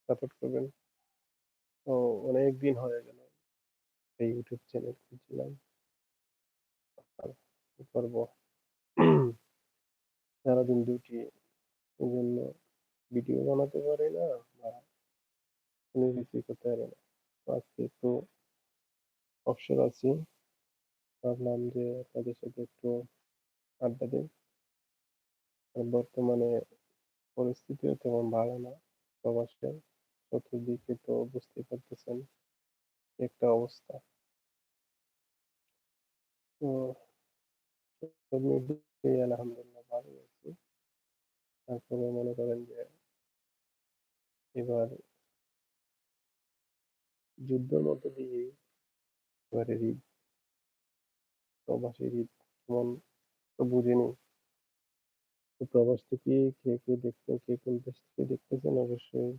Support করবেন। তো অনেকদিন হয়ে গেল এই ইউটিউব চ্যানেল খুলছিলাম। আর কি করব? সারাদিন ডিউটি, এজন্য ভিডিও বানাতে পারি না বা কোনো কিছুই করতে পারি না। তো আজকে একটু অবসর আছি। ভাবলাম যে আপনাদের সাথে একটু আড্ডা দেই। আর বর্তমানে পরিস্থিতিও তেমন ভালো না প্রবাসের। চতুর্দিকে তো বুঝতেই পারতেছেন কি একটা অবস্থা। তো সব মিলিয়ে আলহামদুলিল্লাহ ভালোই আছি। তারপরে মনে করেন যে এবার যুদ্ধের মধ্য দিয়েই এবারের ঈদ, প্রবাসের ঈদ কেমন তো বুঝিনি। তো প্রবাস থেকে কে দেখছেন, কে কোন দেশ থেকে দেখতেছেন অবশ্যই